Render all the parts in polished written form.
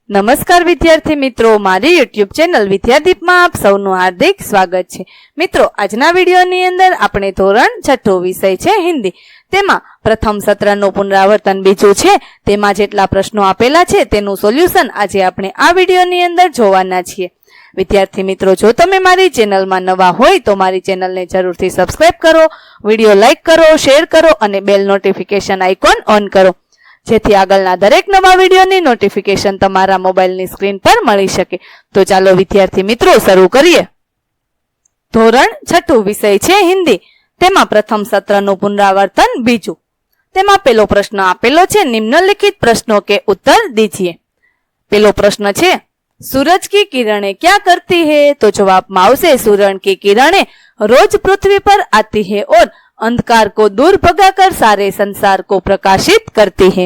નમસ્કાર વિદ્યાર્થી મિત્રો, મારી યુટ્યુબ ચેનલ વિદ્યાદીપમાં આપ સૌનું હાર્દિક સ્વાગત છે. મિત્રો, આજના વિડીયોની અંદર આપણે ધોરણ 6 વિષય છે હિન્દી, તેમાં પ્રથમ સત્રનું પુનરાવર્તન બીજું છે. તેમાં જેટલા પ્રશ્નો આપેલા છે તેનું સોલ્યુશન આજે આપણે આ વિડીયોની અંદર જોવાના છીએ. વિદ્યાર્થી મિત્રો, જો તમે મારી ચેનલમાં નવા હોય તો મારી ચેનલને જરૂરથી સબસ્ક્રાઇબ કરો, વિડીયો લાઇક કરો, શેર કરો અને બેલ નોટિફિકેશન આઇકોન ઓન કરો, જેથી આગળના દરેક નવા વિડીયોની નોટિફિકેશન તમારા મોબાઈલની સ્ક્રીન પર મળી શકે. તો ચાલો વિદ્યાર્થી મિત્રો શરૂ કરીએ. ધોરણ 6 વિષય છે હિન્દી, તેમાં પ્રથમ સત્રનું પુનરાવર્તન બીજું. તેમાં પેલો પ્રશ્ન આપેલો છે, નિમ્નલિખિત પ્રશ્નો કે उत्तर दीजिए. પેલો प्रश्न છે, सूरज की किरणें क्या करती है? तो जवाबમાં આવશે, सूरज की किरणें रोज पृथ्वी पर आती है और अंधकार को दूर भगाकर सारे संसार को प्रकाशित करती है.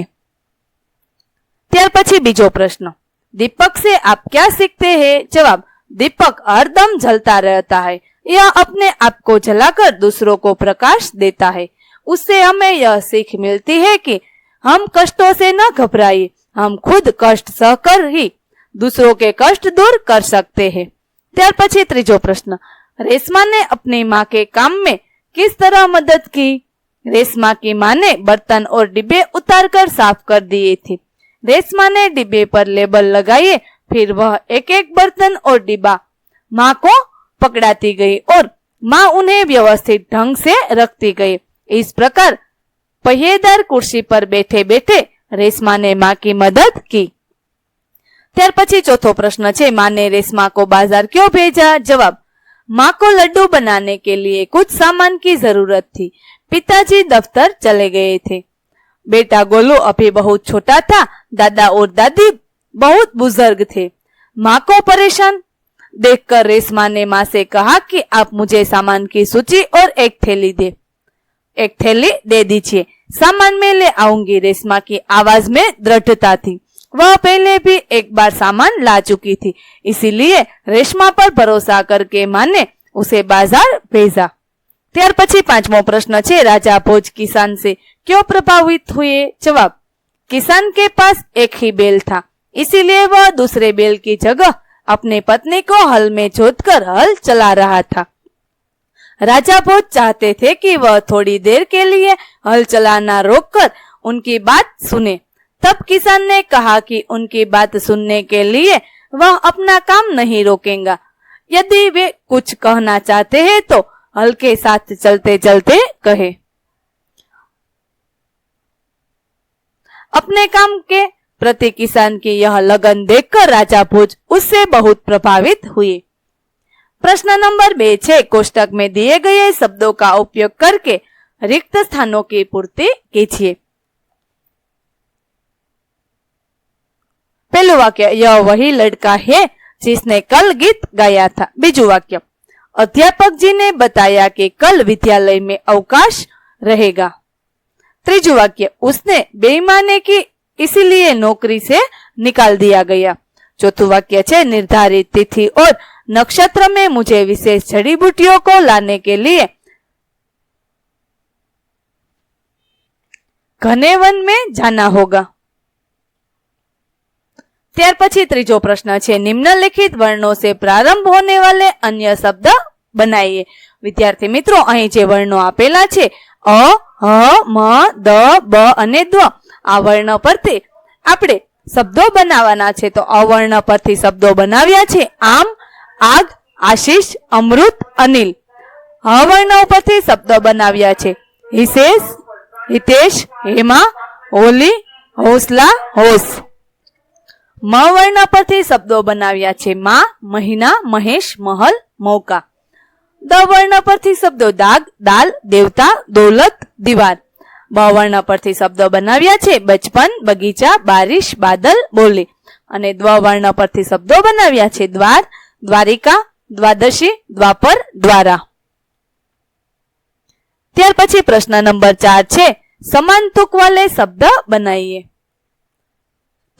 ત્યાર પછી બીજો પ્રશ્ન, दीपक से आप क्या सीखते हैं? जवाब, दीपक हरदम जलता रहता है, यह अपने आप को जलाकर दूसरों को प्रकाश देता है. उससे हमें यह सीख मिलती है कि हम कष्टों से न घबराइए, हम खुद कष्ट सहकर ही दूसरों के कष्ट दूर कर सकते हैं. ત્યાર પછી ત્રીજો પ્રશ્ન, रेशमा ने अपनी माँ के काम में किस तरह मदद की? रेशमा की माँ ने बर्तन और डिब्बे उतारकर साफ कर दिए थे. रेशमा ने डिब्बे पर लेबल लगाए, फिर वह एक एक बर्तन और डिब्बा माँ को पकड़ाती गई और माँ उन्हें व्यवस्थित ढंग से रखती गई. इस प्रकार पहिएदार कुर्सी पर बैठे बैठे रेशमा ने माँ की मदद की. ત્યાર પછી ચોથો પ્રશ્ન છે, माँ ने रेशमा को बाजार क्यों भेजा? जवाब, माँ को लड्डू बनाने के लिए कुछ सामान की जरूरत थी. पिताजी दफ्तर चले गए थे. बेटा गोलू अभी बहुत छोटा था. दादा और दादी बहुत बुजुर्ग थे. माँ को परेशान देखकर रेशमा ने माँ से कहा कि आप मुझे सामान की सूची और एक थैली दे दीजिए, सामान में ले आऊंगी. रेशमा की आवाज में दृढ़ता थी. वह पहले भी एक बार सामान ला चुकी थी, इसीलिए रेशमा पर भरोसा करके माँ ने उसे बाजार भेजा. ત્યાર પછી પાંચમો પ્રશ્ન છે, राजा भोज किसान से क्यों प्रभावित हुए? जवाब, किसान के पास एक ही बैल था, इसीलिए वह दूसरे बैल की जगह अपनी पत्नी को हल में जोतकर हल चला रहा था. राजा भोज चाहते थे कि वह थोड़ी देर के लिए हल चलाना रोककर उनकी बात सुने. तब किसान ने कहा कि उनकी बात सुनने के लिए वह अपना काम नहीं रोकेगा. यदि वे कुछ कहना चाहते हैं तो हल के साथ चलते चलते कहे. अपने काम के प्रति किसान की यह लगन देखकर राजा भोज उससे बहुत प्रभावित हुए. प्रश्न नंबर 2 है, कोष्टक में दिए गए शब्दों का उपयोग करके रिक्त स्थानों की पूर्ति कीजिए. पहलू वाक्य, यह वही लड़का है जिसने कल गीत गाया था. बीजू वाक्य, अध्यापक जी ने बताया कि कल विद्यालय में अवकाश रहेगा. त्रीजू वाक्य, उसने बेईमानी की इसीलिए नौकरी से निकाल दिया गया. चौथू वाक्य है, निर्धारित तिथि और नक्षत्र में मुझे विशेष जड़ी बूटियों को लाने के लिए घने वन में जाना होगा. ત્યાર પછી ત્રીજો પ્રશ્ન છે, નિમ્નલિખિત વર્ણો से प्रारंभ होने वाले अन्य शब्द बनाइए. વિદ્યાર્થી મિત્રો, અહીં જે વર્ણો આપેલા છે અ, હ, મ, દ, બ અને દ, આ વર્ણ પરથી આપણે શબ્દો બનાવવાના છે. તો અવર્ણ પરથી શબ્દો બનાવ્યા છે, આમ, આગ, આશીષ, અમૃત, અનિલ. હ વર્ણ પરથી શબ્દો બનાવ્યા છે, હિતેશ, હેમા, હોલી, હોસલા, હોશ. म वर्ण परથી શબ્દો બનાવ્યા છે, માં, મહિના, મહેશ, મહલ, મૌકા. દ વર્ણ પરથી શબ્દો દાગ, દાલ, દેવતા, દौलत, દીવાર. બ વર્ણ પરથી શબ્દો બનાવ્યા છે, બચપન, બગીચા, બારિશ, બાદલ, બોલી. અને દ્વ વર્ણ પરથી શબ્દો બનાવ્યા છે, દ્વાર, દ્વારિકા, દ્વાદશી, દ્વાપર, દ્વારા. ત્યાર પછી પ્રશ્ન નંબર 4 છે, સમાન तुक वाले शब्द बनाइए.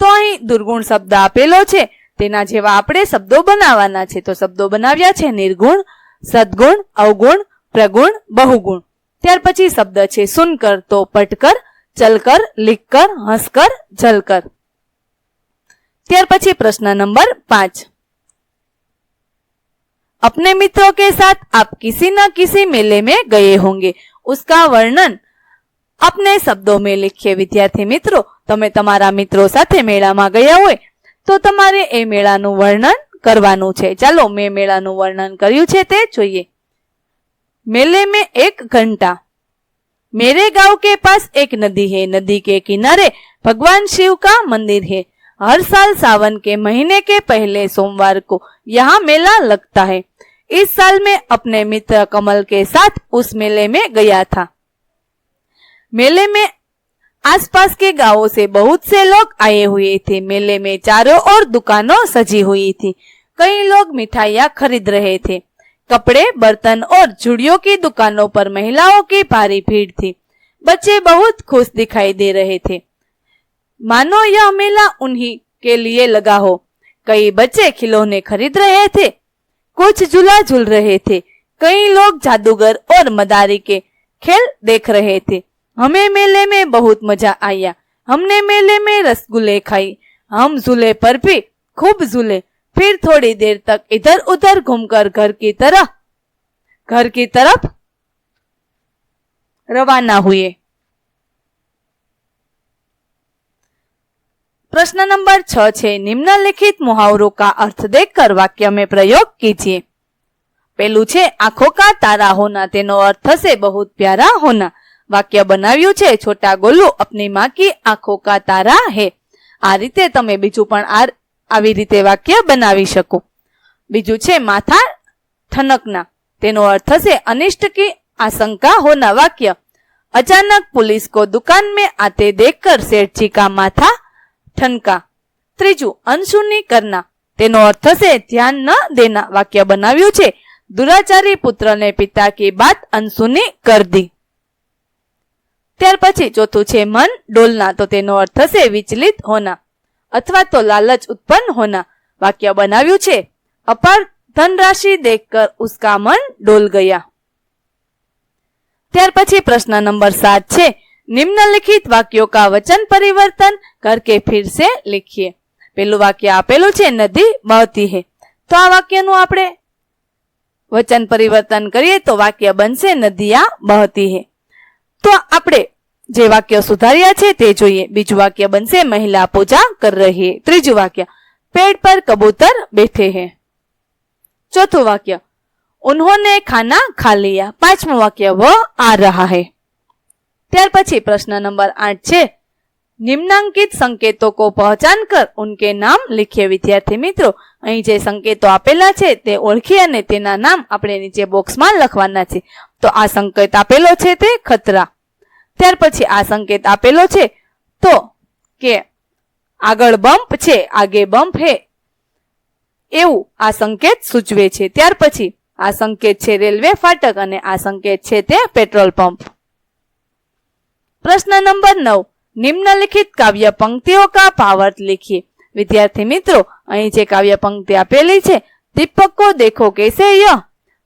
તો અહીં દુર્ગુણ શબ્દ આપેલો છે, તેના જેવા આપણે શબ્દો બનાવવાના છે. તો શબ્દો બનાવ્યા છે, નિર્ગુણ, સદગુણ, અવગુણ, પ્રગુણ, બહુગુણ. ત્યાર પછી શબ્દ છે, સુનકર તો પટકર, ચલકર, લીકકર, હસકર, જલકર. ત્યાર પછી प्रश्न नंबर 5, अपने मित्रों के साथ आप किसी न किसी मेले में गए होंगे, उसका वर्णन अपने शब्दों में लिखिए। विद्यार्थी मित्रों, તમે તમારા મિત્રો સાથે મેળામાં ગયા હોય તો તમારે એ મેળાનું વર્ણન કરવાનું છે। ચાલો મેં મેળાનું વર્ણન કર્યું છે તે જોઈએ। मेले में एक घंटा, मेरे गांव के पास एक नदी है, नदी के किनारे भगवान शिव का मंदिर है। हर साल सावन के महीने के पहले सोमवार को यहाँ मेला लगता है। इस साल मैं अपने मित्र कमल के साथ उस मेले में गया था। मेले में आसपास के गांवों से बहुत से लोग आए हुए थे। मेले में चारों ओर दुकानों सजी हुई थी। कई लोग मिठाइयाँ खरीद रहे थे। कपड़े, बर्तन और चूड़ियों की दुकानों पर महिलाओं की भारी भीड़ थी। बच्चे बहुत खुश दिखाई दे रहे थे, मानो यह मेला उन्हीं के लिए लगा हो। कई बच्चे खिलौने खरीद रहे थे, कुछ झूला झूल रहे थे। कई लोग जादूगर और मदारी के खेल देख रहे थे। हमें मेले में बहुत मजा आया। हमने मेले में रसगुल्ले खाई। हम झूले पर भी खूब झूले। फिर थोड़ी देर तक इधर उधर घूमकर घर की तरफ रवाना हुए। प्रश्न नंबर 6 है, निम्नलिखित मुहावरों का अर्थ देखकर वाक्य में प्रयोग कीजिए। पहलू छे आंखों का तारा होना, तेनो अर्थ थशे बहुत प्यारा होना। वाक्य बनाव्યું છે छोटा गोलू अपनी माँ की आंखों का तारा है। आ रीते तमे बीजू पण આવી રીતે વાક્ય બનાવી શકો। બીજું છે માથા ઠનકના, તેનો અર્થ થશે અનિષ્ટ की आशंका होना। वाक्य अचानक पुलिस को दुकान में आते देखकर सेठ जी का माथा ठनका। ત્રીજું અનસુની करना, તેનો અર્થ થશે ધ્યાન ન દેना। વાક્ય બનાવ્યું છે दुराचारी पुत्र ने पिता की बात अनसुनी कर दी। ત્યાર પછી ચોથું છે મન ડોલના, તો તેનો અર્થ થશે વિચલિત હોના अथवा तो लालच उत्पन्न होना। वाक्य बनाव्યું છે अपार धनराशि देखकर उसका मन डोल गया। ત્યાર પછી प्रश्न नंबर 7 છે, निम्नलिखित वाक्यों का वचन परिवर्तन करके फिर से लिखिए। પેલું વાક્ય આપેલું છે નદી બહતી है, તો આ વાક્યનું આપણે વચન પરિવર્તન કરીએ તો વાક્ય બનશે નદિયા બહતી है। તો આપણે જે વાક્ય સુધાર્યા છે તે જોઈએ। બીજું વાક્ય બનશે મહિલા પૂજા कर रही है। ત્રીજું વાક્ય पेड़ पर कबूतर बैठे हैं। चौथું वाक्य उन्होंने खाना खा लिया। પાંચમું વાક્ય वो आ रहा है। ત્યાર પછી प्रश्न नंबर 8 છે, निम्नांकित संकेतों को पहचान कर उनके नाम लिखिए। विद्यार्थी मित्रों, અહીં જે સંકેતો આપેલા છે તે ઓળખી અને તેના નામ આપણે નીચે બોક્સમાં લખવાના છે। તો આ સંકેત આપેલો છે તે ખતરા। ત્યાર પછી આ સંકેત આપેલો છે તો કે આગળ બમ્પ છે, આગે બમ્પ હે, એવું આ સંકેત સૂચવે છે। ત્યાર પછી આ સંકેત છે રેલવે ફાટક અને આ સંકેત છે તે પેટ્રોલ પંપ। प्रश्न नंबर 9, निम्नलिखित काव्य पंक्तियों का भावार्थ लिखिए। विद्यार्थी मित्रों, અહીં જે કાવ્ય પંક્તિ આપેલી છે, दीपक को देखो कैसे यह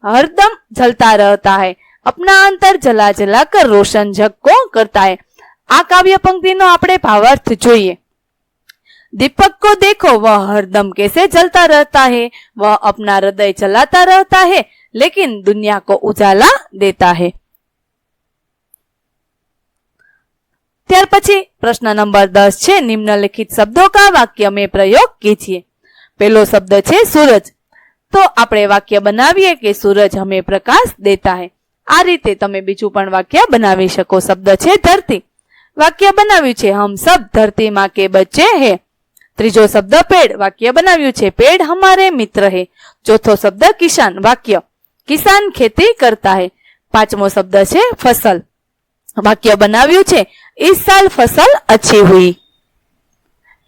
हरदम जलता रहता है, अपना अंतर जला जला कर रोशन जग को करता है। આ કાવ્ય પંક્તિનો આપણે ભાવાર્થ જોઈએ। दीपक को देखो वह हरदम कैसे जलता रहता है, वह अपना हृदय जलाता रहता है लेकिन दुनिया को उजाला देता है। ત્યાર પછી પ્રશ્ન નંબર 10 છે, નિમ્નલિખિત શબ્દો કા વાક્ય में प्रयोग कीजिए। પહેલો શબ્દ છે सूरज, તો આપણે વાક્ય બનાવીએ કે सूरज हमें प्रकाश देता है। આ રીતે તમે બીજું પણ વાક્ય બનાવી શકો। શબ્દ છે ધરતી, વાક્ય બનાવ્યું છે हम सब धरती माँ के बच्चे हैं। ત્રીજો શબ્દ पेड़, વાક્ય બનાવ્યું છે पेड़ हमारे मित्र है। ચોથો શબ્દ किसान, વાક્ય किसान खेती करता है। પાંચમો શબ્દ છે फसल, વાક્ય બનાવ્યું છે इस साल फसल अच्छी हुई,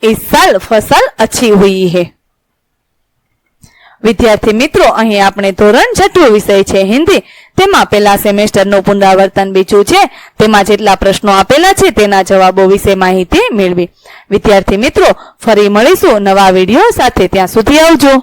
इस साल फसल अच्छी हुई है। विद्यार्थी मित्रों, અહીં આપણે ધોરણ 6 વિષય છે હિન્દી, તેમાં પહેલા સેમેસ્ટરનું પુનરાવર્તન બીજું છે, તેમાં જેટલા પ્રશ્નો આપેલા છે તેના જવાબો વિશે માહિતી મેળવી। વિદ્યાર્થી મિત્રો, ફરી મળીશું નવા વિડીયો સાથે, ત્યાં સુધી આવજો।